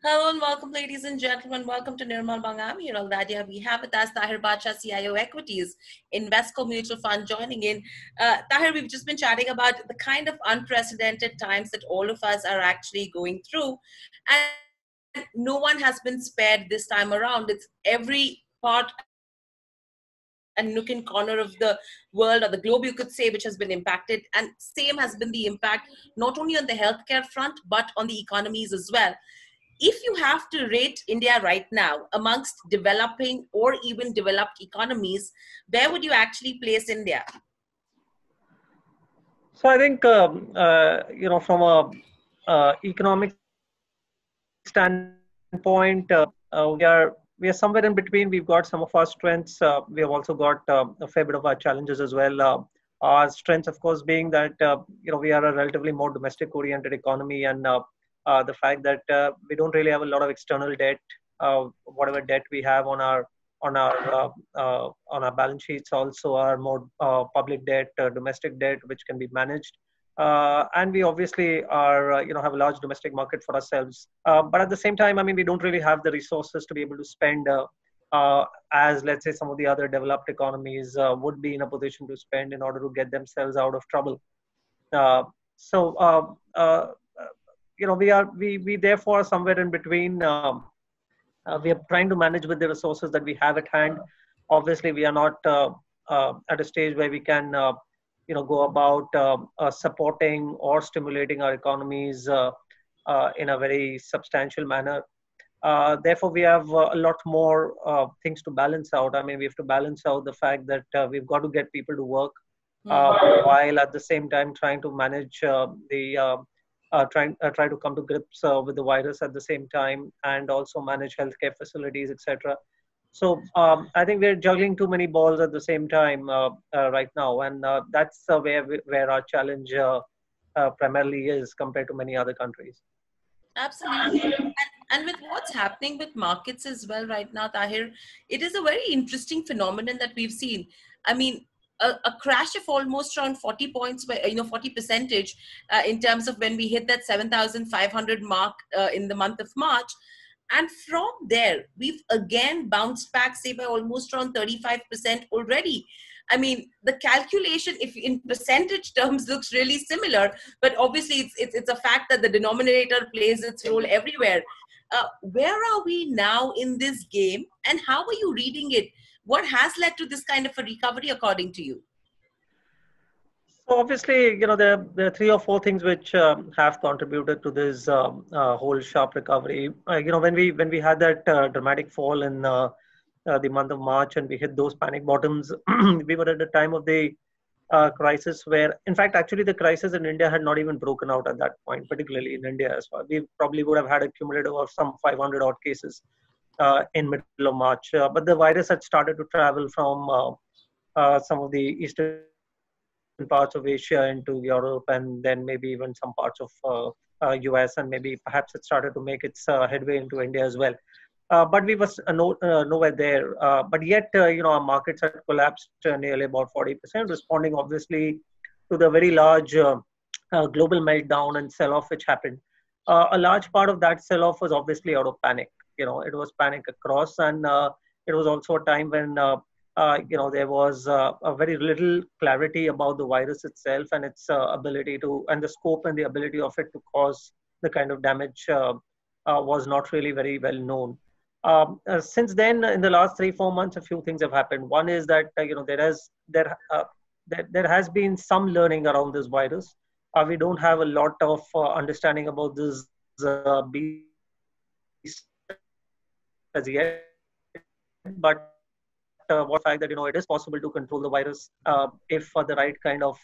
Hello and welcome, ladies and gentlemen. Welcome to Nirmal Bangam. You're all glad we have with us Tahir Bacha, CIO Equities, Invesco Mutual Fund joining in. Tahir, we've just been chatting about the kind of unprecedented times that all of us are actually going through. And no one has been spared this time around. It's every part and nook and corner of the world or the globe, you could say, which has been impacted. And same has been the impact, not only on the healthcare front, but on the economies as well. If you have to rate India right now amongst developing or even developed economies, where would you actually place India? So I think from a economic standpoint, we are somewhere in between. We've got some of our strengths. We have also got a fair bit of our challenges as well. Our strengths, of course, being that we are a relatively more domestic-oriented economy, and the fact that we don't really have a lot of external debt. Whatever debt we have on our balance sheets also are more public debt, domestic debt, which can be managed. And we obviously are, have a large domestic market for ourselves. But at the same time, I mean, we don't really have the resources to be able to spend as, let's say, some of the other developed economies would be in a position to spend in order to get themselves out of trouble. Uh, so, we therefore are somewhere in between. We are trying to manage with the resources that we have at hand. Obviously, we are not at a stage where we can, go about supporting or stimulating our economies in a very substantial manner. Therefore, we have a lot more things to balance out. I mean, we have to balance out the fact that we've got to get people to work while at the same time trying to manage try to come to grips with the virus at the same time, and also manage healthcare facilities, etc. So I think we're juggling too many balls at the same time right now, and that's where our challenge primarily is compared to many other countries. Absolutely. And with what's happening with markets as well right now, Tahir, it is a very interesting phenomenon that we've seen. I mean, a crash of almost around 40 points, 40 percentage in terms of when we hit that 7,500 mark in the month of March. And from there, we've again bounced back, say, by almost around 35% already. I mean, the calculation, if in percentage terms, looks really similar, but obviously it's a fact that the denominator plays its role everywhere. Where are we now in this game, and how are you reading it? What has led to this kind of a recovery, according to you? So obviously, there are three or four things which have contributed to this whole sharp recovery. When we had that dramatic fall in the month of March, and we hit those panic bottoms, we were at the time of the crisis where, in fact, actually the crisis in India had not even broken out at that point, particularly in India as well. We probably would have had a cumulative of some 500 odd cases in middle of March, but the virus had started to travel from some of the eastern parts of Asia into Europe, and then maybe even some parts of US, and maybe perhaps it started to make its headway into India as well. But we was nowhere there. But yet, our markets had collapsed nearly about 40%, responding obviously to the very large global meltdown and sell-off which happened. A large part of that sell-off was obviously out of panic. It was panic across, and it was also a time when there was a very little clarity about the virus itself and its ability to, and the scope and the ability of it to cause the kind of damage was not really very well known. Since then, in the last 3-4 months, a few things have happened. One is that there has been some learning around this virus. We don't have a lot of understanding about this beast as yet, but what fact that it is possible to control the virus if the right kind of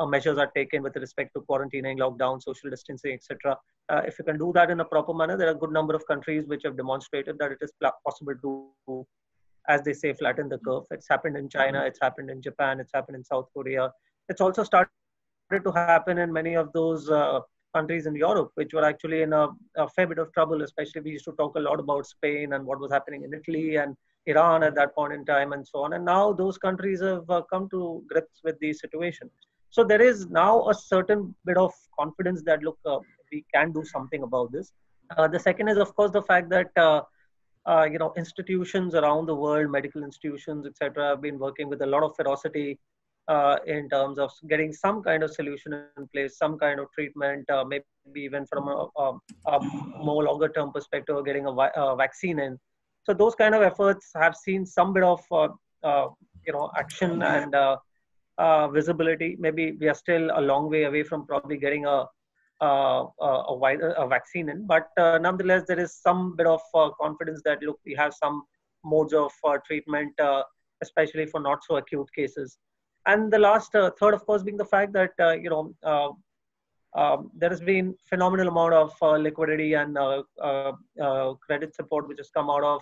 measures are taken with respect to quarantining, lockdown, social distancing, etc. If you can do that in a proper manner, there are a good number of countries which have demonstrated that it is possible to, as they say, flatten the curve. It's happened in China, it's happened in Japan, it's happened in South Korea. It's also started to happen in many of those countries in Europe, which were actually in a fair bit of trouble. Especially, we used to talk a lot about Spain and what was happening in Italy and Iran at that point in time, and so on. And now those countries have come to grips with the situation. So there is now a certain bit of confidence that, look, we can do something about this. The second is, of course, the fact that institutions around the world, medical institutions, etc., have been working with a lot of ferocity in terms of getting some kind of solution in place, some kind of treatment, maybe even from a more longer term perspective, of getting a vaccine in. So those kind of efforts have seen some bit of action and visibility. Maybe we are still a long way away from probably getting a vaccine in, but nonetheless, there is some bit of confidence that look, we have some modes of treatment, especially for not so acute cases. And the last third, of course, being the fact that there has been phenomenal amount of liquidity and credit support which has come out of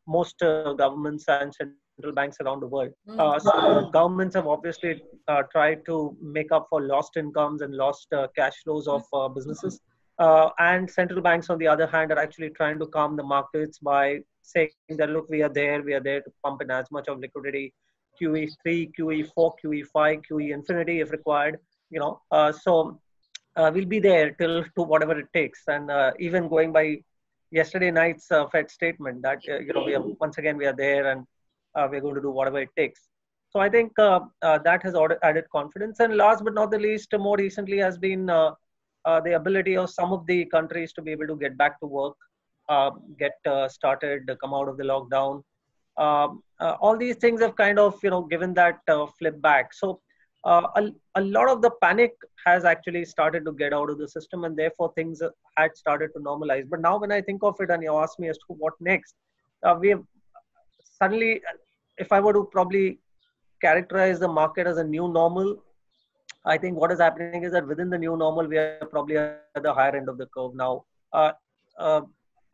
most governments and central banks around the world. So governments have obviously tried to make up for lost incomes and lost cash flows of businesses. And central banks, on the other hand, are actually trying to calm the markets by saying that, look, we are there to pump in as much of liquidity, QE3, QE4, QE5, QE infinity if required. We'll be there till to whatever it takes. And even going by yesterday night's Fed statement that we are once again we are there and we're going to do whatever it takes. So I think that has added confidence. And last but not the least, more recently has been the ability of some of the countries to be able to get back to work, get started, come out of the lockdown. All these things have kind of given that flip back. So a lot of the panic has actually started to get out of the system, and therefore things had started to normalize. But now when I think of it and you ask me as to what next, we have suddenly, if I were to probably characterize the market as a new normal, I think what is happening is that within the new normal, we are probably at the higher end of the curve now. Uh,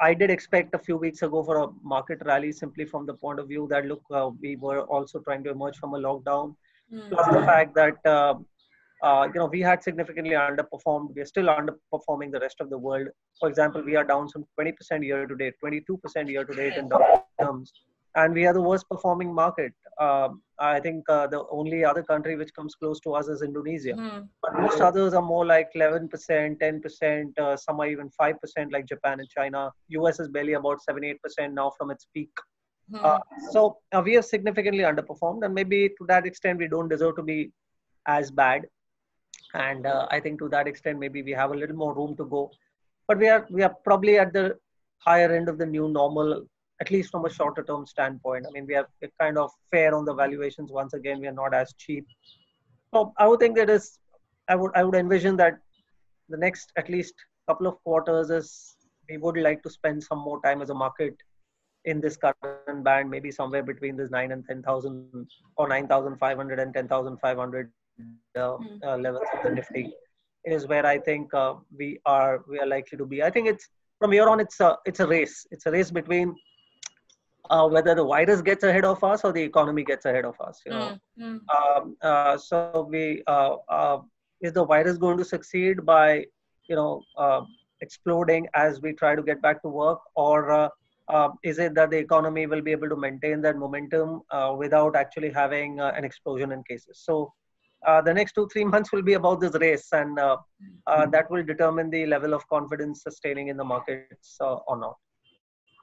I did expect a few weeks ago for a market rally simply from the point of view that, look, we were also trying to emerge from a lockdown, plus the fact that we had significantly underperformed. We are still underperforming the rest of the world. For example, we are down some 20% year to date, 22% year to date in dollar terms, and we are the worst performing market. I think the only other country which comes close to us is Indonesia. But most others are more like 11%, 10%, some are even 5%, like Japan and China. US is barely about 7, 8% now from its peak. So we have significantly underperformed, and maybe to that extent, we don't deserve to be as bad. And I think to that extent, maybe we have a little more room to go. But we are probably at the higher end of the new normal, at least from a shorter term standpoint. I mean, we're kind of fair on the valuations. Once again, we are not as cheap. So I would think that is, I would envision that the next at least couple of quarters is we would like to spend some more time as a market in this current band, maybe somewhere between this 9 and 10,000 or 9,500 and 10,500 levels of the Nifty is where I think we are likely to be. I think it's from here on it's a race. It's a race between whether the virus gets ahead of us or the economy gets ahead of us. So is the virus going to succeed by exploding as we try to get back to work, or is it that the economy will be able to maintain that momentum without actually having an explosion in cases? So the next 2-3 months will be about this race, and that will determine the level of confidence sustaining in the markets or not.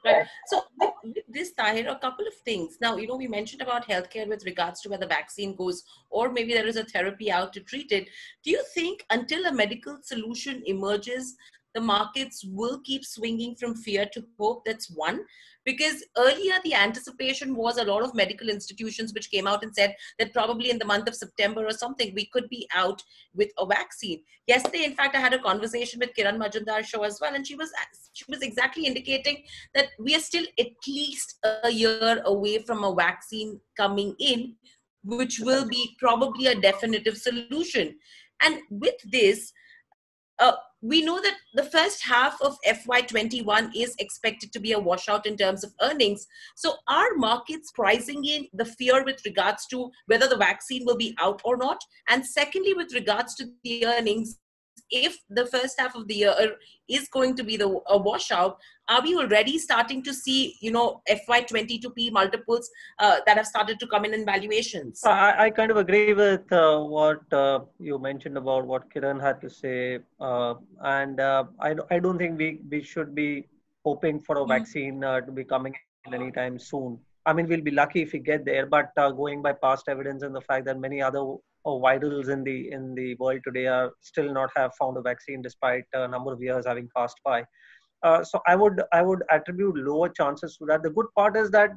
Right. So with this, Tahir, a couple of things. Now, we mentioned about healthcare with regards to where the vaccine goes, or maybe there is a therapy out to treat it. Do you think until a medical solution emerges, the markets will keep swinging from fear to hope? That's one. Because earlier the anticipation was a lot of medical institutions which came out and said that probably in the month of September or something, we could be out with a vaccine. Yesterday, in fact, I had a conversation with Kiran Majumdar's show as well, and she was exactly indicating that we are still at least a year away from a vaccine coming in, which will be probably a definitive solution. And with this, we know that the first half of FY21 is expected to be a washout in terms of earnings. So are markets pricing in the fear with regards to whether the vaccine will be out or not? And secondly, with regards to the earnings, if the first half of the year is going to be a washout, are we already starting to see, FY22 P multiples that have started to come in valuations? I kind of agree with what you mentioned about what Kiran had to say. I don't think we should be hoping for a vaccine to be coming in anytime soon. I mean, we'll be lucky if we get there, but going by past evidence and the fact that many other virals in the world today are still not have found a vaccine despite a number of years having passed by. So I would attribute lower chances to that. The good part is that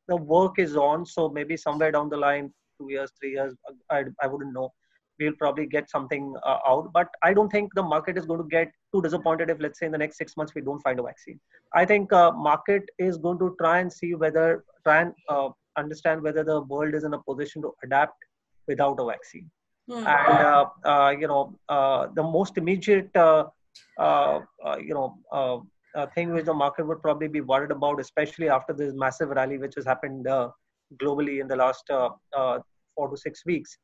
the work is on. So maybe somewhere down the line, 2 years, 3 years, I wouldn't know. We'll probably get something out. But I don't think the market is going to get too disappointed if, let's say, in the next 6 months we don't find a vaccine. I think market is going to try and see try and understand whether the world is in a position to adapt without a vaccine. And the most immediate thing which the market would probably be worried about, especially after this massive rally which has happened globally in the last 4 to 6 weeks,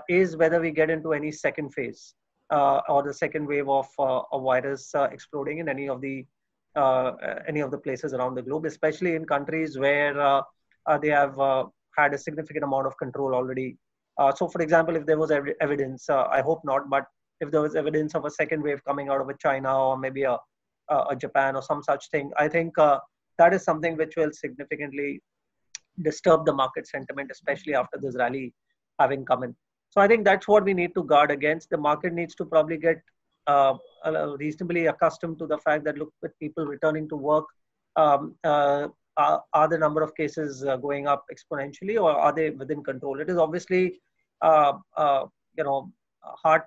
is whether we get into any second phase or the second wave of a virus exploding in any of the places around the globe, especially in countries where they have had a significant amount of control already. So, for example, if there was evidence, I hope not, but if there was evidence of a second wave coming out of a China or maybe a Japan or some such thing, I think that is something which will significantly disturb the market sentiment, especially after this rally having come in. So I think that's what we need to guard against. The market needs to probably get reasonably accustomed to the fact that, look, with people returning to work, are the number of cases going up exponentially, or are they within control? It is obviously hard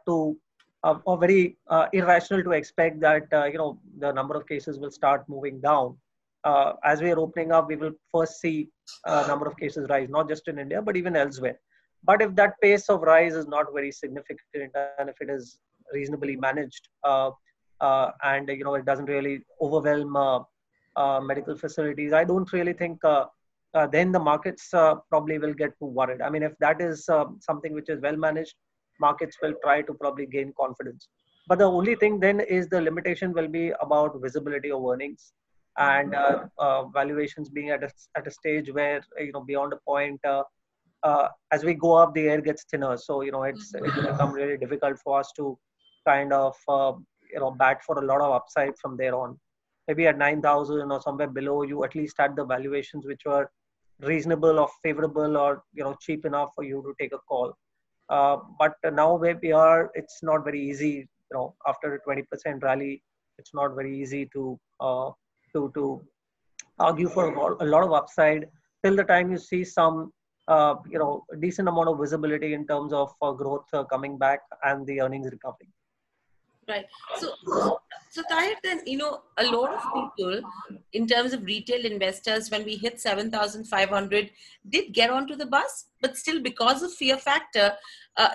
to or very irrational to expect that the number of cases will start moving down. As we are opening up, we will first see number of cases rise, not just in India, but even elsewhere. But if that pace of rise is not very significant and if it is reasonably managed and it doesn't really overwhelm medical facilities, I don't really think then the markets probably will get too worried. I mean, if that is something which is well managed, markets will try to probably gain confidence. But the only thing then is the limitation will be about visibility of earnings and valuations being at a stage where, beyond a point, as we go up, the air gets thinner. So, it will become really difficult for us to kind of, bat for a lot of upside from there on. Maybe at 9,000 or somewhere below, you at least had the valuations which were reasonable or favorable or, cheap enough for you to take a call. But now where we are, it's not very easy. After a 20% rally, it's not very easy to argue for a lot of upside till the time you see some decent amount of visibility in terms of growth coming back and the earnings recovering. Right. So Tahir, then, a lot of people, in terms of retail investors, when we hit 7,500, did get onto the bus, but still because of fear factor,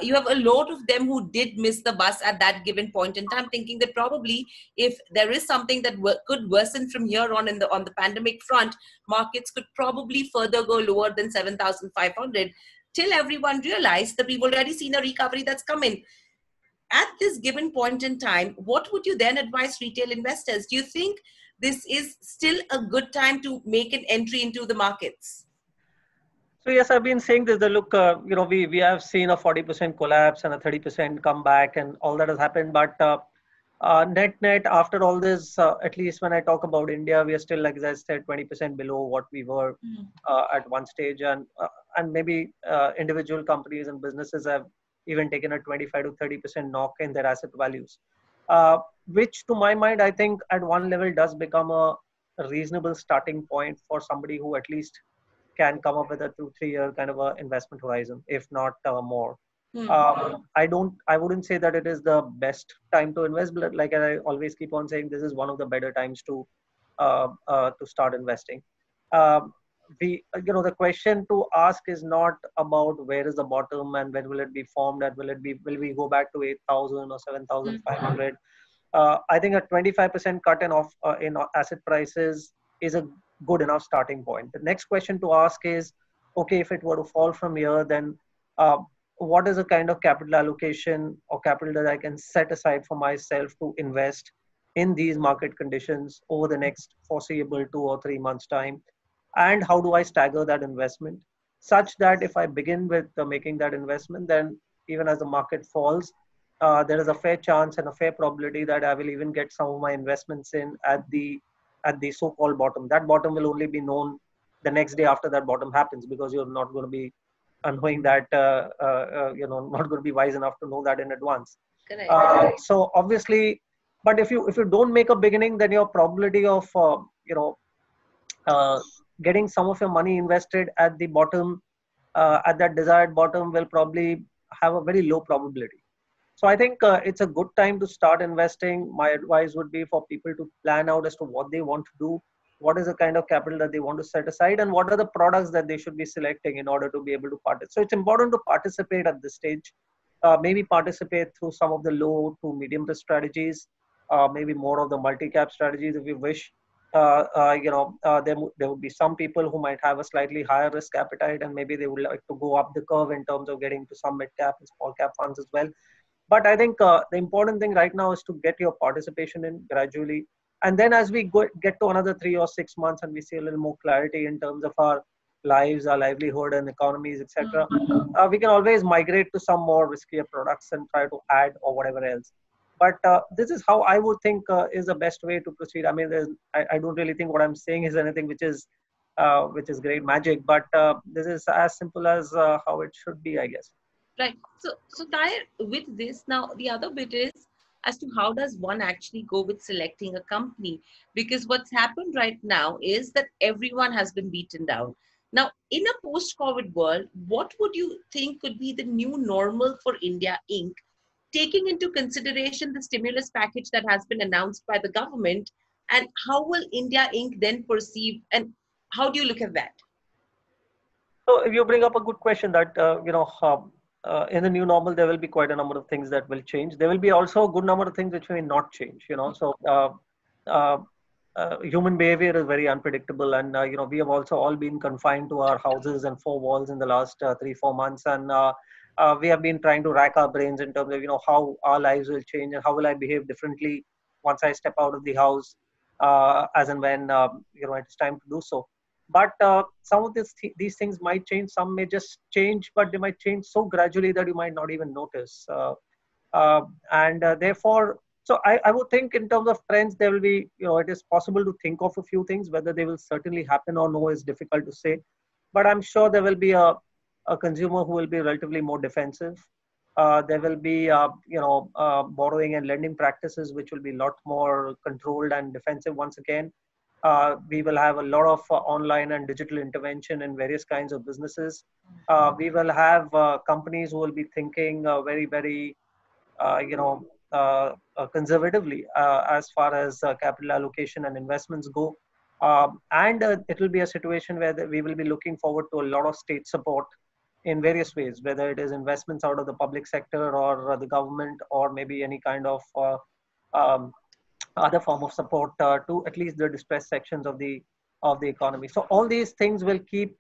you have a lot of them who did miss the bus at that given point in time, thinking that probably if there is something that could worsen from here on on the pandemic front, markets could probably further go lower than 7,500, till everyone realized that we've already seen a recovery that's come in. At this given point in time, what would you then advise retail investors? Do you think this is still a good time to make an entry into the markets? So yes, I've been saying this. Look, we have seen a 40% collapse and a 30% comeback, and all that has happened. But net after all this, at least when I talk about India, we are still, like as I said, 20% below what we were at one stage, and maybe individual companies and businesses have even taken a 25 to 30% knock in their asset values, which to my mind, I think at one level does become a reasonable starting point for somebody who at least can come up with a 2-3 year kind of a investment horizon, if not more. I wouldn't say that it is the best time to invest, but like I always keep on saying, this is one of the better times to start investing. The question to ask is not about where is the bottom and when will it be formed and will we go back to 8,000 or 7,500. I think a 25% cut in asset prices is a good enough starting point. The next question to ask is, okay, if it were to fall from here, then what is the kind of capital allocation or capital that I can set aside for myself to invest in these market conditions over the next foreseeable 2 or 3 months time, and how do I stagger that investment such that if I begin with making that investment, then even as the market falls, there is a fair chance and a fair probability that I will even get some of my investments in at the so-called bottom. That bottom will only be known the next day after that bottom happens, because you're not going to be knowing that not going to be wise enough to know that in advance. Correct. So obviously, but if you don't make a beginning, then your probability of uh, getting some of your money invested at the bottom, at that desired bottom, will probably have a very low probability. So I think it's a good time to start investing. My advice would be for people to plan out as to what they want to do, what is the kind of capital that they want to set aside, and what are the products that they should be selecting in order to be able to participate. So it's important to participate at this stage. Maybe participate through some of the low to medium risk strategies, maybe more of the multi-cap strategies if you wish. There would be some people who might have a slightly higher risk appetite, and maybe they would like to go up the curve in terms of getting to some mid cap and small cap funds as well. But I think the important thing right now is to get your participation in gradually. And then as we get to another 3 or 6 months and we see a little more clarity in terms of our lives, our livelihood and economies, etc., we can always migrate to some more riskier products and try to add or whatever else. But this is how I would think is the best way to proceed. I mean, I don't really think what I'm saying is anything which is great magic, but this is as simple as how it should be, I guess. Right. So Tahir, with this now, the other bit is as to how does one actually go with selecting a company? Because what's happened right now is that everyone has been beaten down. Now, in a post-COVID world, what would you think could be the new normal for India Inc., taking into consideration the stimulus package that has been announced by the government, and how will India Inc. then perceive, and how do you look at that? So you bring up a good question that, in the new normal, there will be quite a number of things that will change. There will be also a good number of things which may not change. So uh, human behavior is very unpredictable. And, we have also all been confined to our houses and four walls in the last 3, 4 months. And we have been trying to rack our brains in terms of, how our lives will change and how will I behave differently once I step out of the house, as and when, it's time to do so. But some of these things might change. Some may just change, but they might change so gradually that you might not even notice. And therefore, so I would think in terms of trends, there will be, it is possible to think of a few things. Whether they will certainly happen or no is difficult to say. But I'm sure there will be a consumer who will be relatively more defensive. There will be, borrowing and lending practices, which will be a lot more controlled and defensive once again. We will have a lot of online and digital intervention in various kinds of businesses. We will have companies who will be thinking very, very, conservatively as far as capital allocation and investments go. And it will be a situation where we will be looking forward to a lot of state support in various ways, whether it is investments out of the public sector or the government, or maybe any kind of um, other form of support to at least the distressed sections of the economy. So all these things will keep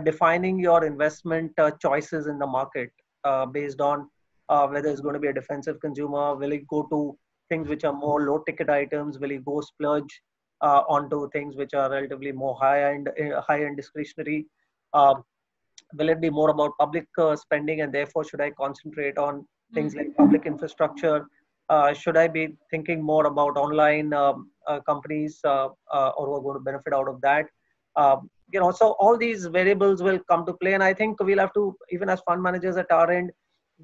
defining your investment choices in the market based on whether it's going to be a defensive consumer. Will it go to things which are more low ticket items? Will it go splurge onto things which are relatively more high end discretionary? Um, will it be more about public spending, and therefore should I concentrate on things like public infrastructure? Should I be thinking more about online companies or who are going to benefit out of that? So all these variables will come to play, and I think we'll have to, even as fund managers at our end,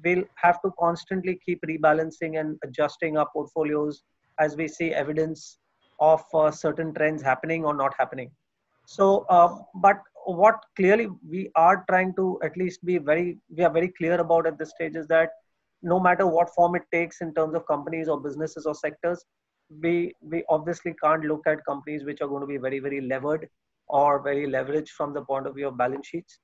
we'll have to constantly keep rebalancing and adjusting our portfolios as we see evidence of certain trends happening or not happening. So, but what clearly we are trying to at least we are very clear about at this stage is that no matter what form it takes in terms of companies or businesses or sectors, we obviously can't look at companies which are going to be very, very levered or very leveraged from the point of view of balance sheets.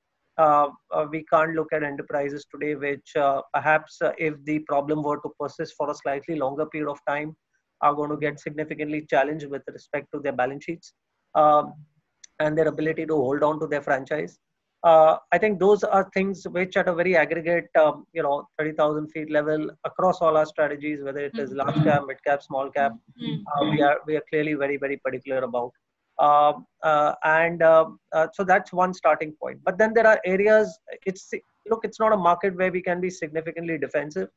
We can't look at enterprises today which perhaps if the problem were to persist for a slightly longer period of time, are going to get significantly challenged with respect to their balance sheets. Um, and their ability to hold on to their franchise. I think those are things which at a very aggregate, 30,000 feet level across all our strategies, whether it is large cap, mid cap, small cap, we are clearly very, very particular about. So that's one starting point. But then there are areas, it's not a market where we can be significantly defensive.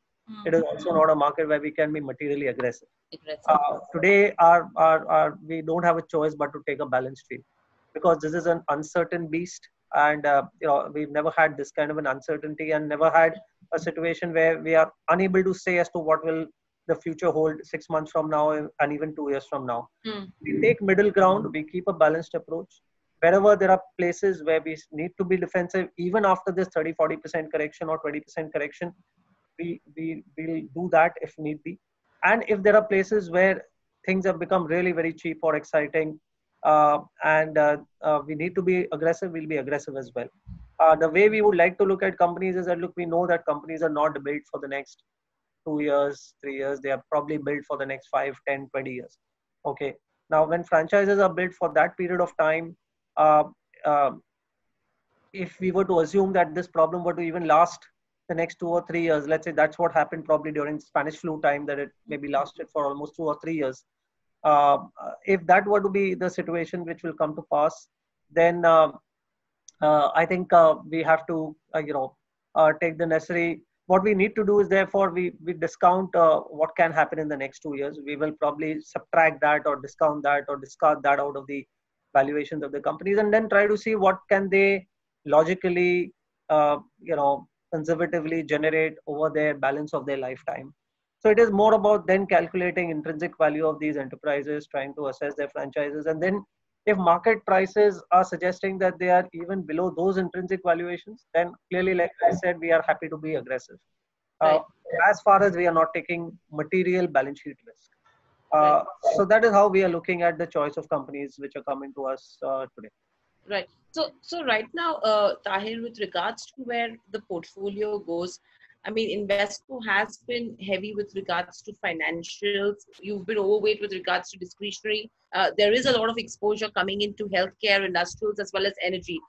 It is also not a market where we can be materially aggressive. Today, we don't have a choice but to take a balanced view, because this is an uncertain beast, and we've never had this kind of an uncertainty, and never had a situation where we are unable to say as to what will the future hold 6 months from now and even 2 years from now. We take middle ground, we keep a balanced approach. Wherever there are places where we need to be defensive, even after this 30-40% correction or 20% correction, we will do that if need be. And if there are places where things have become really very cheap or exciting, and we need to be aggressive, we'll be aggressive as well. The way we would like to look at companies is that, look, we know that companies are not built for the next 2 years, 3 years. They are probably built for the next 5, 10, 20 years. Okay. Now, when franchises are built for that period of time, uh, uh, if we were to assume that this problem were to even last the next 2 or 3 years, let's say that's what happened probably during Spanish flu time, that it maybe lasted for almost 2 or 3 years. If that were to be the situation which will come to pass, then I think we have to, take the necessary. What we need to do is, therefore, we discount what can happen in the next 2 years. We will probably subtract that or discount that or discard that out of the valuations of the companies, and then try to see what can they logically, conservatively generate over their balance of their lifetime. So it is more about then calculating intrinsic value of these enterprises, trying to assess their franchises, and then if market prices are suggesting that they are even below those intrinsic valuations, then clearly, like I said, we are happy to be aggressive. Uh, as far as we are not taking material balance sheet risk. So that is how we are looking at the choice of companies which are coming to us today. Right. So right now, Tahir, with regards to where the portfolio goes, I mean, Invesco has been heavy with regards to financials. You've been overweight with regards to discretionary. There is a lot of exposure coming into healthcare, industrials, as well as energy.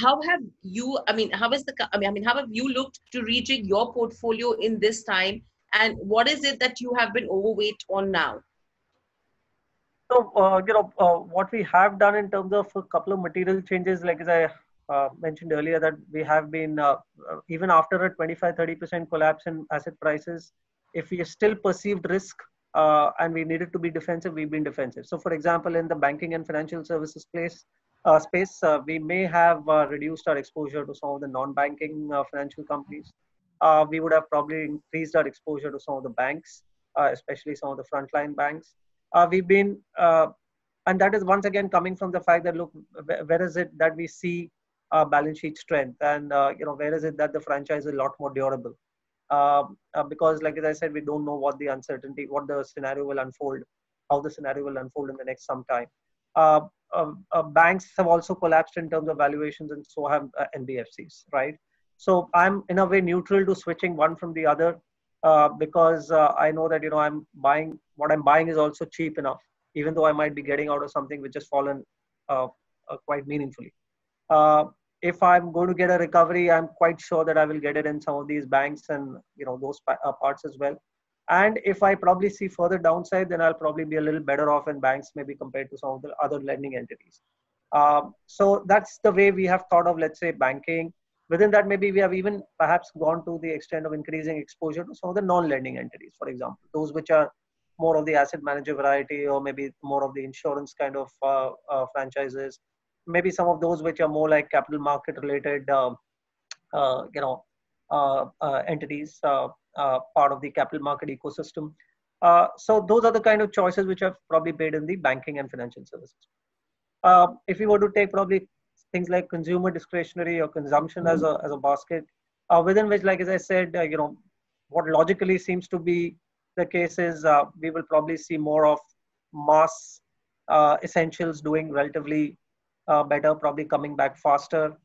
How have you? I mean, how is the? I mean, how have you looked to rejig your portfolio in this time? And what is it that you have been overweight on now? So, what we have done in terms of a couple of material changes, like as I mentioned earlier, that we have been, even after a 25-30% collapse in asset prices, if we still perceived risk and we needed to be defensive, we've been defensive. So, for example, in the banking and financial services space, we may have reduced our exposure to some of the non-banking financial companies. We would have probably increased our exposure to some of the banks, especially some of the frontline banks. We've been, and that is once again coming from the fact that, look, where is it that we see balance sheet strength, and where is it that the franchise is a lot more durable? Because, like as I said, we don't know what the scenario will unfold, how the scenario will unfold in the next some time. Banks have also collapsed in terms of valuations, and so have NBFCs, right? So I'm in a way neutral to switching one from the other, because I know that what I'm buying is also cheap enough, even though I might be getting out of something which has fallen quite meaningfully. Uh, if I'm going to get a recovery, I'm quite sure that I will get it in some of these banks and those parts as well. And if I probably see further downside, then I'll probably be a little better off in banks, maybe compared to some of the other lending entities. So that's the way we have thought of, let's say, banking. Within that, maybe we have even perhaps gone to the extent of increasing exposure to some of the non-lending entities, for example, those which are more of the asset manager variety, or maybe more of the insurance kind of franchises, maybe some of those which are more like capital market related, uh, you know, entities, part of the capital market ecosystem. So those are the kind of choices which have probably made in the banking and financial services. If we were to take probably things like consumer discretionary or consumption as a basket, within which, like as I said, what logically seems to be the case is we will probably see more of mass essentials doing relatively better, probably coming back faster,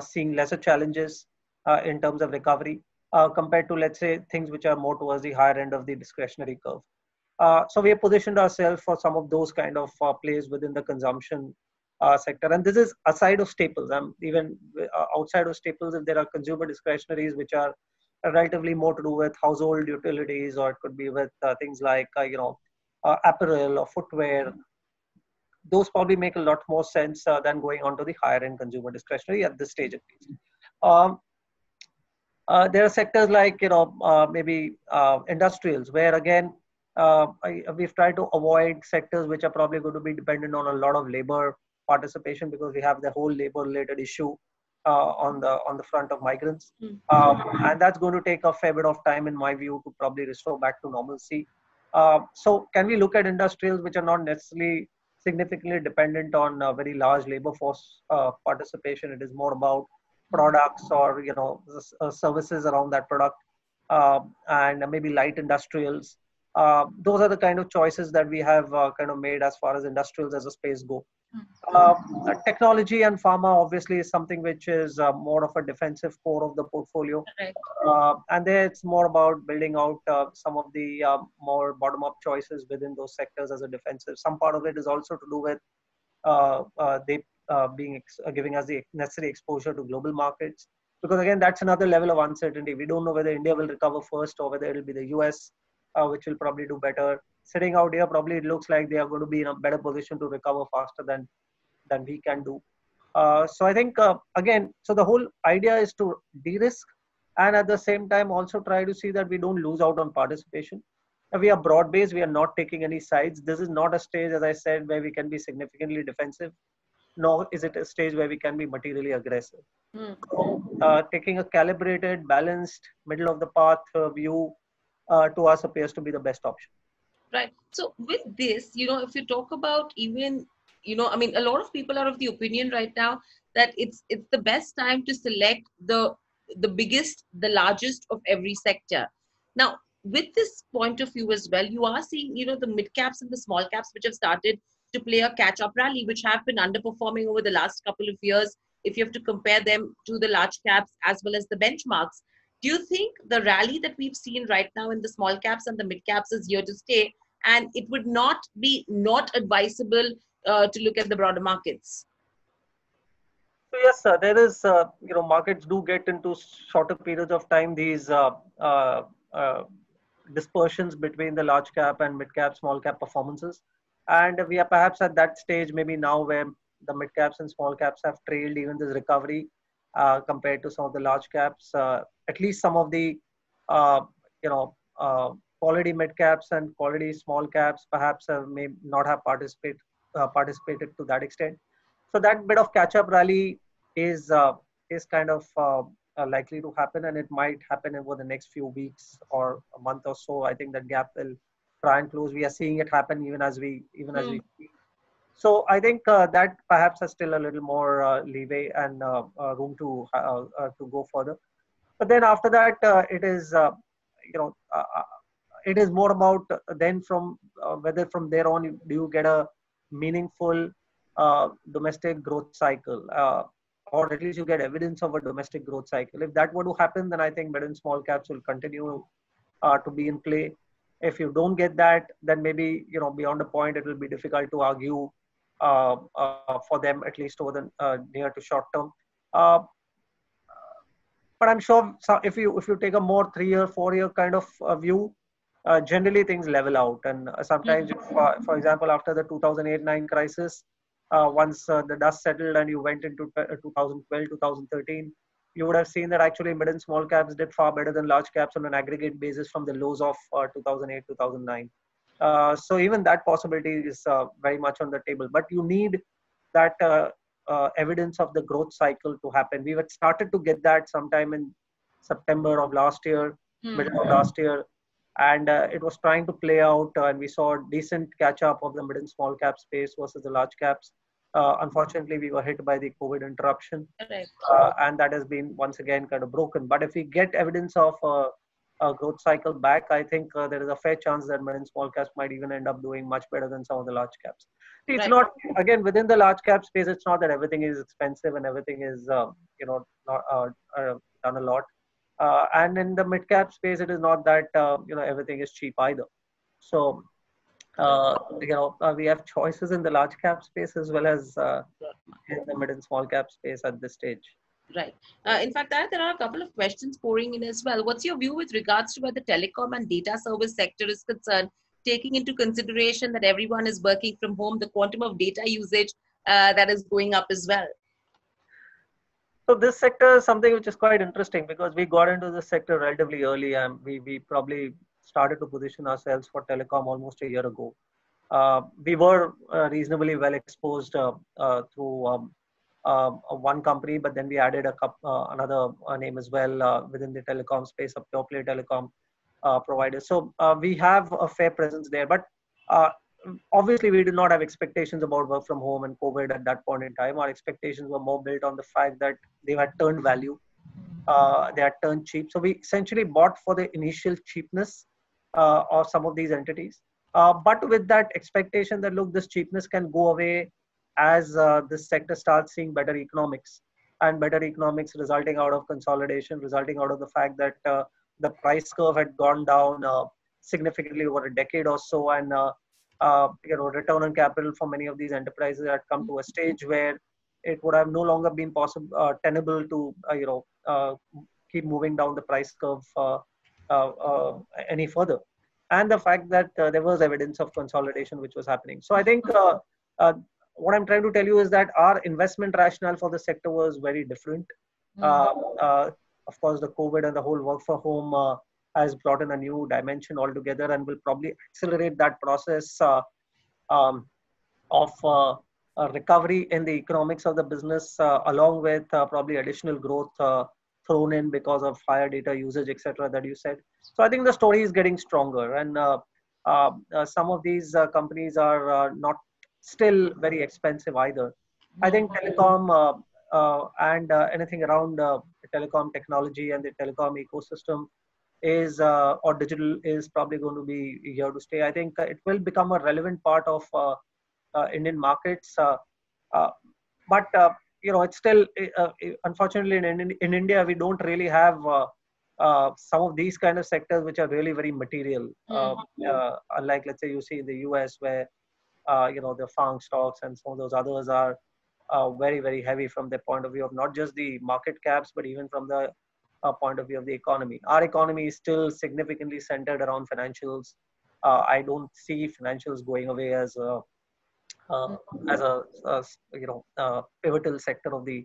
seeing lesser challenges in terms of recovery compared to, let's say, things which are more towards the higher end of the discretionary curve. So we have positioned ourselves for some of those kind of plays within the consumption sector. And this is aside of staples. Even outside of staples, if there are consumer discretionaries which are relatively more to do with household utilities, or it could be with things like apparel or footwear, those probably make a lot more sense than going on to the higher end consumer discretionary at this stage at least. Um, there are sectors like maybe industrials, where again we've tried to avoid sectors which are probably going to be dependent on a lot of labor participation, because we have the whole labor related issue on the front of migrants, and that's going to take a fair bit of time in my view to probably restore back to normalcy. So can we look at industrials which are not necessarily significantly dependent on very large labor force participation? It is more about products or services around that product, and maybe light industrials. Those are the kind of choices that we have kind of made as far as industrials as a space go. Technology and pharma obviously is something which is more of a defensive core of the portfolio. Right. And there it's more about building out some of the more bottom-up choices within those sectors as a defensive. Some part of it is also to do with they giving us the necessary exposure to global markets. Because again, that's another level of uncertainty. We don't know whether India will recover first or whether it'll be the US, which will probably do better. Sitting out here, probably it looks like they are going to be in a better position to recover faster than we can do. So I think again, so the whole idea is to de-risk and at the same time also try to see that we don't lose out on participation. We are broad-based. We are not taking any sides. This is not a stage, as I said, where we can be significantly defensive. Nor is it a stage where we can be materially aggressive. Taking a calibrated, balanced, middle of the path view to us appears to be the best option. Right. So with this, if you talk about even, I mean, a lot of people are of the opinion right now that it's the best time to select the biggest, the largest of every sector. Now, with this point of view as well, you are seeing, the mid caps and the small caps, which have started to play a catch up rally, which have been underperforming over the last couple of years, if you have to compare them to the large caps as well as the benchmarks. Do you think the rally that we've seen right now in the small caps and the mid caps is here to stay, and it would not be not advisable to look at the broader markets? So yes, there is, markets do get into shorter periods of time these dispersions between the large cap and mid cap, small cap performances. And we are perhaps at that stage maybe now where the mid caps and small caps have trailed even this recovery compared to some of the large caps. At least some of the, quality mid caps and quality small caps perhaps may not have participated to that extent. So that bit of catch-up rally is kind of likely to happen, and it might happen over the next few weeks or a month or so. I think that gap will try and close. We are seeing it happen even as we speak. So I think that perhaps has still a little more leeway and room to go further. But then after that, it is it is more about then from whether from there on do you get a meaningful domestic growth cycle, or at least you get evidence of a domestic growth cycle. If that were to happen, then I think mid and small caps will continue to be in play. If you don't get that, then maybe beyond a point it will be difficult to argue for them, at least over the near to short term. But I'm sure if you take a more 3-year, 4-year kind of view, generally things level out. And sometimes, for example, after the 2008-9 crisis, once the dust settled and you went into 2012, 2013, you would have seen that actually mid and small caps did far better than large caps on an aggregate basis from the lows of 2008, 2009. So even that possibility is very much on the table. But you need that evidence of the growth cycle to happen. We had started to get that sometime in September of last year, middle of last year. And it was trying to play out, and we saw a decent catch up of the mid and small cap space versus the large caps. Unfortunately, we were hit by the COVID interruption, and that has been once again kind of broken. But if we get evidence of a growth cycle back, I think there is a fair chance that mid and small caps might even end up doing much better than some of the large caps. It's not, again, within the large cap space, it's not that everything is expensive and everything is, not done a lot. And in the mid cap space, it is not that everything is cheap either. So we have choices in the large cap space as well as in the mid and small cap space at this stage. Right. In fact, there are a couple of questions pouring in as well. What's your view with regards to where the telecom and data service sector is concerned, taking into consideration that everyone is working from home, the quantum of data usage that is going up as well? So this sector is something which is quite interesting because we got into this sector relatively early, and we probably started to position ourselves for telecom almost a year ago. We were reasonably well exposed through one company, but then we added another name as well within the telecom space, a pure play telecom provider. So we have a fair presence there, but uh, obviously we did not have expectations about work from home and COVID at that point in time. Our expectations were more built on the fact that they had turned value, they had turned cheap. So we essentially bought for the initial cheapness of some of these entities. But with that expectation that, look, this cheapness can go away as this sector starts seeing better economics, and better economics resulting out of consolidation, resulting out of the fact that the price curve had gone down significantly over a decade or so, and return on capital for many of these enterprises had come to a stage where it would have no longer been possible, tenable to keep moving down the price curve any further, and the fact that there was evidence of consolidation which was happening. So I think uh, what I'm trying to tell you is that our investment rationale for the sector was very different. Uh, uh, of course, the COVID and the whole work from home has brought in a new dimension altogether, and will probably accelerate that process um, of recovery in the economics of the business, along with probably additional growth thrown in because of higher data usage, etc. that you said. So I think the story is getting stronger, and some of these companies are not still very expensive either. I think telecom and anything around telecom technology and the telecom ecosystem is or digital is probably going to be here to stay. I think it will become a relevant part of Indian markets. Uh, but it's still unfortunately in India we don't really have some of these kind of sectors which are really very material. Unlike, let's say, you see in the US where the FANG stocks and some of those others are very, very heavy from the point of view of not just the market caps, but even from the point of view of the economy. Our economy is still significantly centered around financials. I don't see financials going away uh, as a pivotal sector of the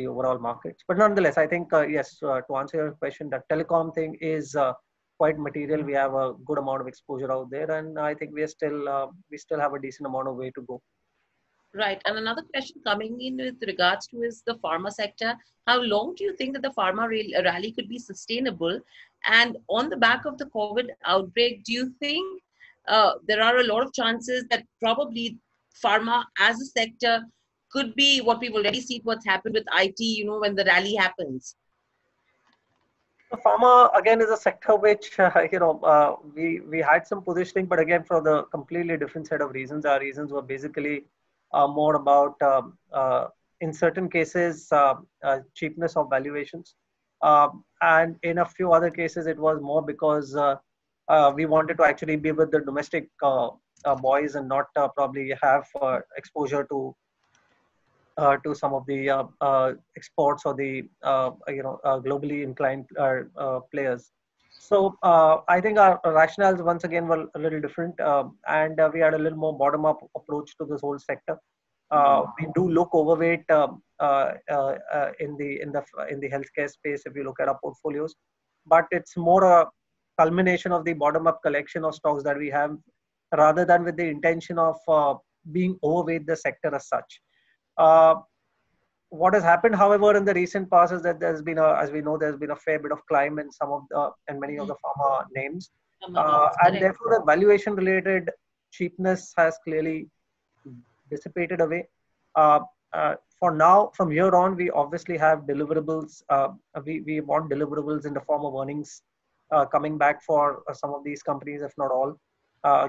overall markets. But nonetheless, I think yes, to answer your question, that telecom thing is quite material. We have a good amount of exposure out there, and I think we still have a decent amount of way to go. Right. And another question coming in with regards to is the pharma sector. How long do you think that the pharma rally could be sustainable? And on the back of the COVID outbreak, do you think there are a lot of chances that probably pharma as a sector could be what we've already seen what's happened with IT, when the rally happens? The pharma again is a sector which we had some positioning, but again for the completely different set of reasons. Our reasons were basically more about in certain cases cheapness of valuations, and in a few other cases it was more because we wanted to actually be with the domestic boys and not probably have exposure to some of the exports or the globally inclined players. So I think our rationales once again were a little different, and we had a little more bottom-up approach to this whole sector. We do look overweight in the healthcare space if you look at our portfolios, but it's more a culmination of the bottom-up collection of stocks that we have, rather than with the intention of being overweight the sector as such. Uh, what has happened, however, in the recent past is that there's been as we know, there's been a fair bit of climb in some of the and many of the pharma names, and therefore the valuation related cheapness has clearly dissipated away. Uh, for now, from here on, we obviously have deliverables. We want deliverables in the form of earnings coming back for some of these companies, if not all.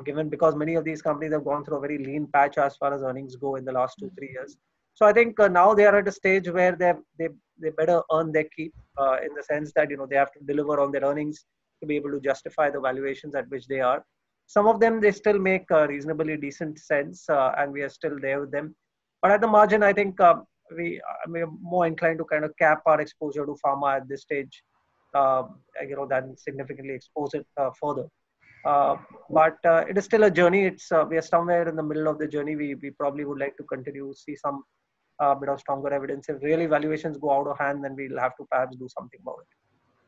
Given because many of these companies have gone through a very lean patch as far as earnings go in the last 2-3 years. So I think now they are at a stage where they better earn their keep in the sense that they have to deliver on their earnings to be able to justify the valuations at which they are. Some of them they still make reasonably decent sense, and we are still there with them. But at the margin, I think we're more inclined to kind of cap our exposure to pharma at this stage, than significantly expose it further. But it is still a journey. We are somewhere in the middle of the journey. We probably would like to continue to see some bit of stronger evidence. If really valuations go out of hand, then we'll have to perhaps do something about it.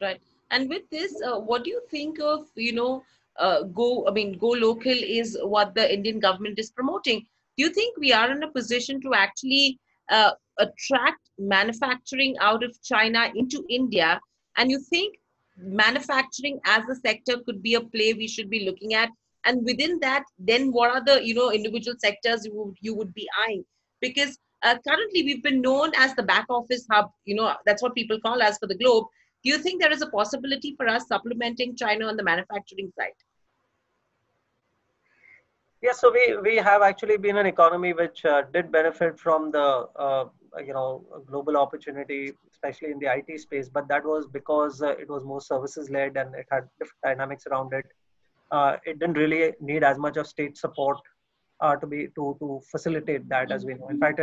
Right. And with this, what do you think of, go local is what the Indian government is promoting. Do you think we are in a position to actually attract manufacturing out of China into India? And you think manufacturing as a sector could be a play we should be looking at? And within that, then what are the, individual sectors you would be eyeing? Because currently we've been known as the back office hub, that's what people call us for the globe. Do you think there is a possibility for us supplementing China on the manufacturing side? Yes, so we have actually been an economy which did benefit from the global opportunity, especially in the IT space. But that was because it was more services led and it had different dynamics around it. It didn't really need as much of state support to facilitate that, as we know. In fact,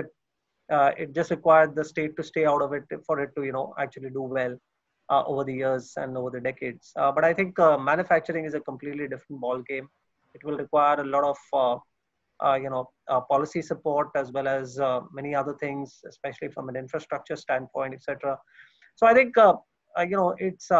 it just required the state to stay out of it for it to actually do well over the years and over the decades. But I think manufacturing is a completely different ball game. It will require a lot of policy support as well as many other things, especially from an infrastructure standpoint, etc. So I think it's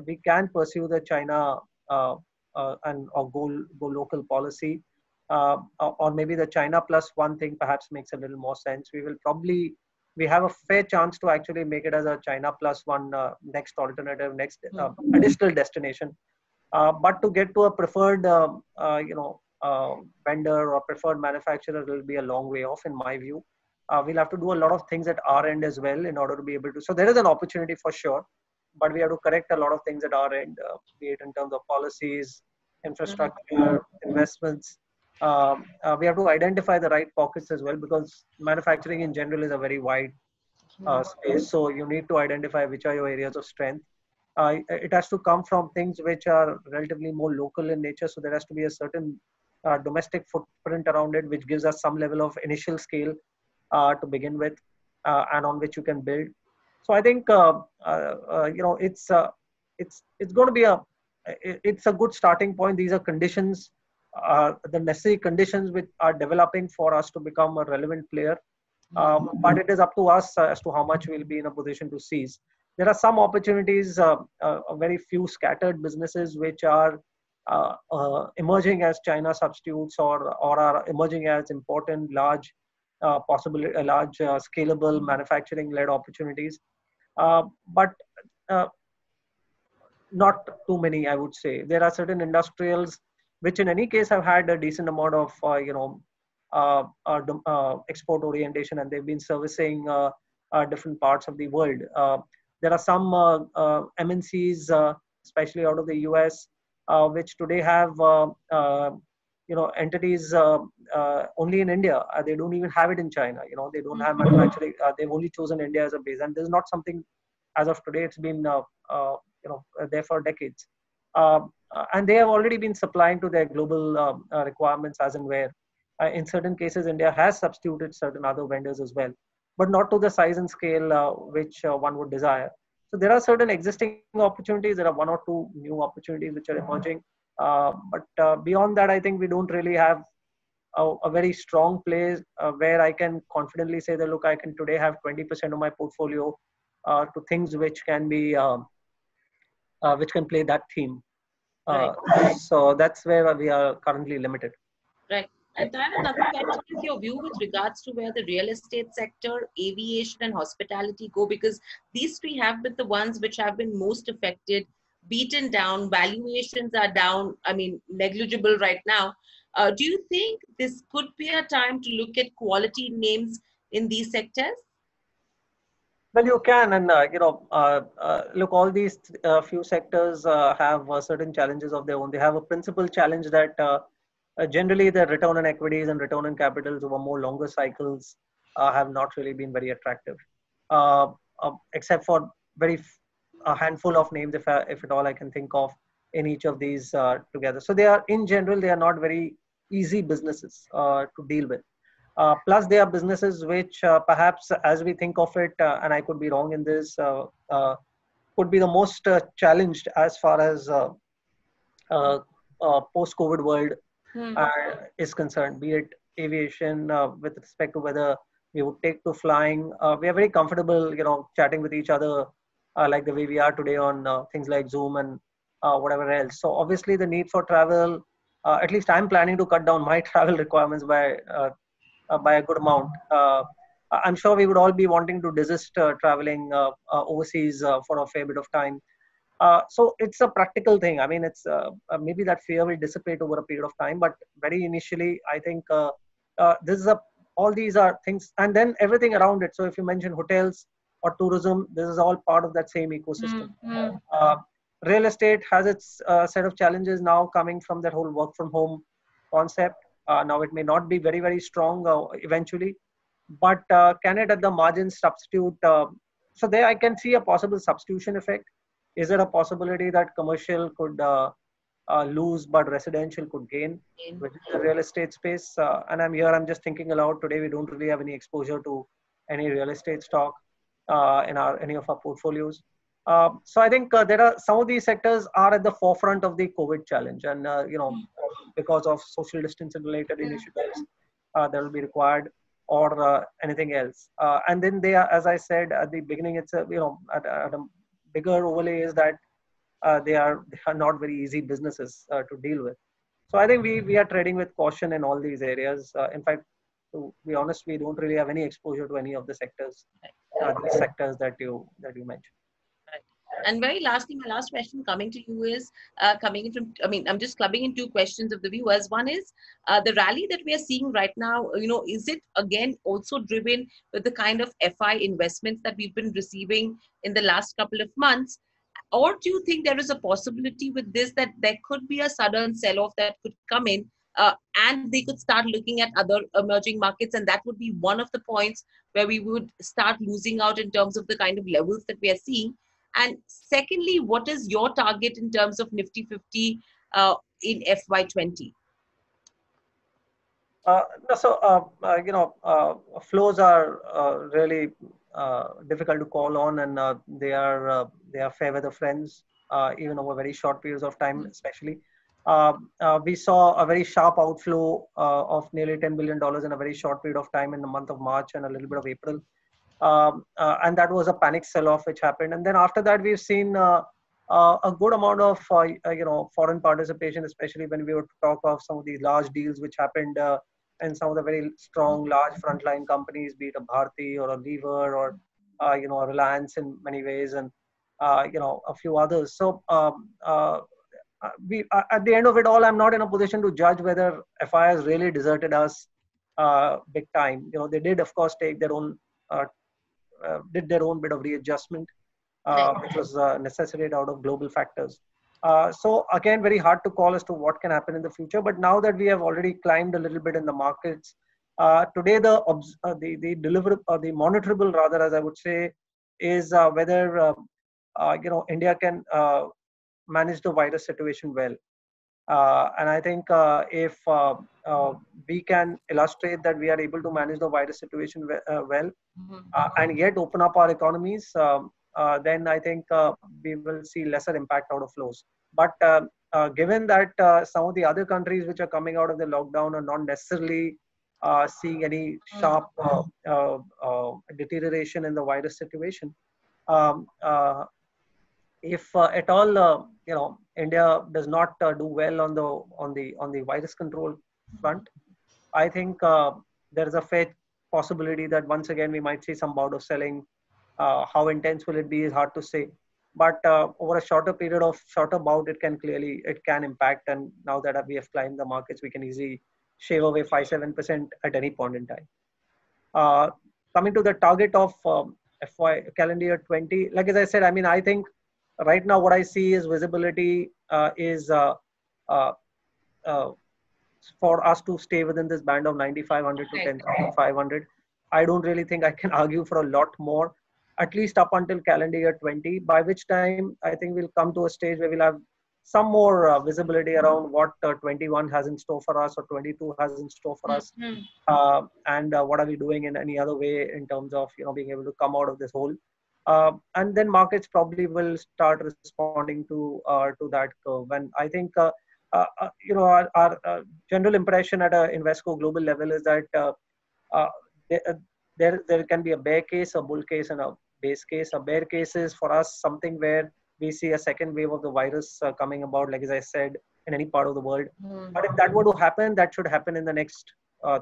we can pursue the China or go local policy, or maybe the China plus one thing perhaps makes a little more sense. We have a fair chance to actually make it as a China plus one next alternative, next additional destination. But to get to a preferred, vendor or preferred manufacturer will be a long way off, in my view. We'll have to do a lot of things at our end as well in order to be able to. So there is an opportunity for sure, but we have to correct a lot of things at our end, be it in terms of policies, infrastructure, investments. We have to identify the right pockets as well, because manufacturing in general is a very wide space. So you need to identify which are your areas of strength. It has to come from things which are relatively more local in nature. So there has to be a certain domestic footprint around it, which gives us some level of initial scale to begin with, and on which you can build. So I think it's going to be it's a good starting point. These are conditions, the necessary conditions which are developing for us to become a relevant player. But it is up to us as to how much we'll be in a position to seize. There are some opportunities, very few scattered businesses which are emerging as China substitutes or are emerging as important, large, large scalable manufacturing-led opportunities. But not too many, I would say. There are certain industrials which in any case have had a decent amount of export orientation, and they've been servicing different parts of the world. There are some MNCs, especially out of the US, which today have entities only in India. They don't even have it in China. They don't have manufacturing. They've only chosen India as a base, and this is not something as of today. It's been there for decades. And they have already been supplying to their global requirements as and where. In certain cases, India has substituted certain other vendors as well, but not to the size and scale which one would desire. So there are certain existing opportunities. There are one or two new opportunities which are emerging. But beyond that, I think we don't really have a very strong place where I can confidently say that, look, I can today have 20% of my portfolio to things which can be, which can play that theme. Right. So that's where we are currently limited. Right. And Tyler, nothing what is your view with regards to where the real estate sector, aviation, and hospitality go? Because these three have been the ones which have been most affected, beaten down, valuations are down, negligible right now. Do you think this could be a time to look at quality names in these sectors? Well, you can, and look, all these few sectors have certain challenges of their own. They have a principal challenge that generally the return on equities and return on capitals over more longer cycles have not really been very attractive, except for a handful of names, if at all I can think of, in each of these together. So they are, in general, they are not very easy businesses to deal with. Plus, they are businesses which perhaps, as we think of it, and I could be wrong in this, could be the most challenged as far as uh, post-COVID world Hmm. is concerned, be it aviation with respect to whether we would take to flying. We are very comfortable, chatting with each other like the way we are today on things like Zoom and whatever else. So obviously, the need for travel. At least I'm planning to cut down my travel requirements by a good amount. I'm sure we would all be wanting to desist traveling overseas for a fair bit of time. So it's a practical thing. I mean, it's maybe that fear will dissipate over a period of time, but very initially, I think this is a all these are things, and then everything around it. So if you mention hotels or tourism, this is all part of that same Hmm. ecosystem. Hmm. Uh, Real estate has its set of challenges now coming from that whole work from home concept. Now it may not be very very strong eventually, but can it at the margins substitute? So there I can see a possible substitution effect. Is there a possibility that commercial could lose but residential could gain within the real estate space? And I'm just thinking aloud. Today we don't really have any exposure to any real estate stock in our any of our portfolios. So I think there are some of these sectors are at the forefront of the COVID challenge, and because of social distancing related initiatives that will be required, or anything else. And then they are, as I said at the beginning, it's a at a bigger overlay is that they are not very easy businesses to deal with. So I think we are trading with caution in all these areas. In fact, to be honest, we don't really have any exposure to any of the sectors, these sectors that you mentioned. Right. And very lastly, my last question coming to you is coming in from, I mean, I'm just clubbing in two questions of the viewers. One is the rally that we are seeing right now, is it again also driven with the kind of FI investments that we've been receiving in the last couple of months? Or do you think there is a possibility with this that there could be a sudden sell off that could come in and they could start looking at other emerging markets? And that would be one of the points where we would start losing out in terms of the kind of levels that we are seeing. And secondly, what is your target in terms of Nifty 50 in FY20? No, so flows are really difficult to call on, and they are fair weather friends, even over very short periods of time, especially. We saw a very sharp outflow of nearly $10 billion in a very short period of time in the month of March and a little bit of April, and that was a panic sell-off which happened. And then after that, we've seen a good amount of foreign participation, especially when we would talk of some of these large deals which happened. And some of the very strong, large frontline companies, be it a Bharti or a Lever or a Reliance in many ways, and a few others. So we at the end of it all, I'm not in a position to judge whether FI has really deserted us big time. They did, of course, take their own did their own bit of readjustment, which was necessitated out of global factors. So again, very hard to call as to what can happen in the future. But now that we have already climbed a little bit in the markets, today the the monitorable rather, as I would say, is whether India can manage the virus situation well. And I think if we can illustrate that we are able to manage the virus situation well, and yet open up our economies, then I think we will see lesser impact out of flows. But given that some of the other countries which are coming out of the lockdown are not necessarily seeing any sharp deterioration in the virus situation, um, uh, if at all India does not do well on the virus control front, I think there is a fair possibility that once again we might see some bout of selling. How intense will it be is hard to say, but over a shorter bout, it can impact. And now that we have climbed the markets, we can easily shave away 5-7% at any point in time. Coming to the target of FY calendar year 20, like as I said, I mean, I think right now what I see is visibility is uh, uh, for us to stay within this band of 9,500 to 10,500. I don't really think I can argue for a lot more, at least up until calendar year 20, by which time I think we'll come to a stage where we'll have some more visibility around what 21 has in store for us or 22 has in store for us, and what are we doing in any other way in terms of being able to come out of this hole. And then markets probably will start responding to that curve. And I think our general impression at a Invesco global level is that uh, there can be a bear case, a bull case, and a base case. A bear case is for us something where we see a second wave of the virus coming about, like as I said, in any part of the world. But if that were to happen, that should happen in the next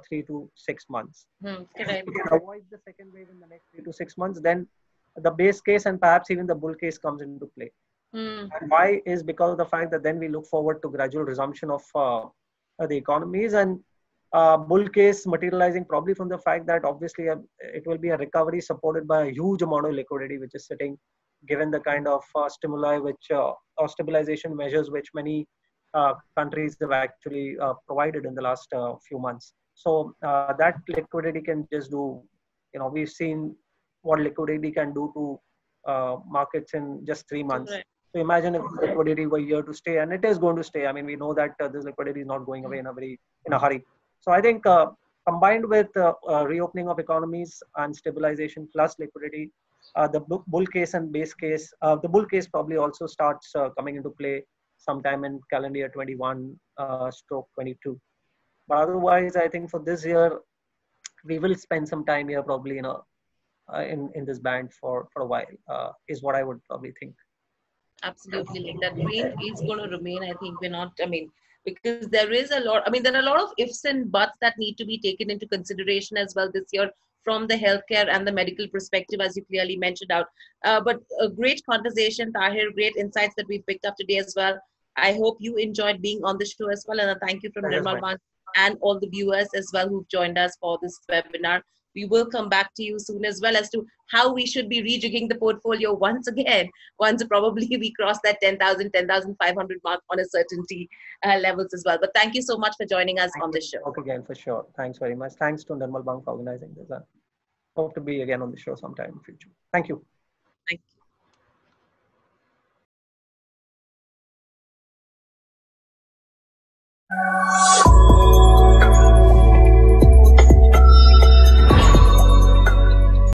3 to 6 months. If we can avoid the second wave in the next 3 to 6 months, then the base case and perhaps even the bull case comes into play. And why is because of the fact that then we look forward to gradual resumption of the economies, and bull case materializing probably from the fact that obviously it will be a recovery supported by a huge amount of liquidity which is sitting, given the kind of stimuli which or stabilization measures which many countries have actually provided in the last few months. So that liquidity can just do, we've seen what liquidity can do to markets in just 3 months. Right. So imagine if liquidity were here to stay, and it is going to stay. I mean, we know that this liquidity is not going away in a hurry. So I think combined with reopening of economies and stabilization plus liquidity, the bull case and base case, the bull case probably also starts coming into play sometime in calendar year 21 stroke 22. But otherwise, I think for this year, we will spend some time here probably in this band for a while, is what I would probably think. Absolutely. Like that range is going to remain. I think we're not, I mean, because there is a lot, I mean, there are a lot of ifs and buts that need to be taken into consideration as well this year from the healthcare and the medical perspective, as you clearly mentioned out. But a great conversation, Tahir, great insights that we picked up today as well. I hope you enjoyed being on the show as well. And a thank you from Nirmal Bang and all the viewers as well who've joined us for this webinar. We will come back to you soon as well as to how we should be rejigging the portfolio once again, once probably we cross that 10,000, 10,500 mark on a certainty levels as well. But thank you so much for joining us on the show. Okay, again, for sure. Thanks very much. Thanks to Nirmal Bang for organizing this. Hope to be again on the show sometime in the future. Thank you. Thank you.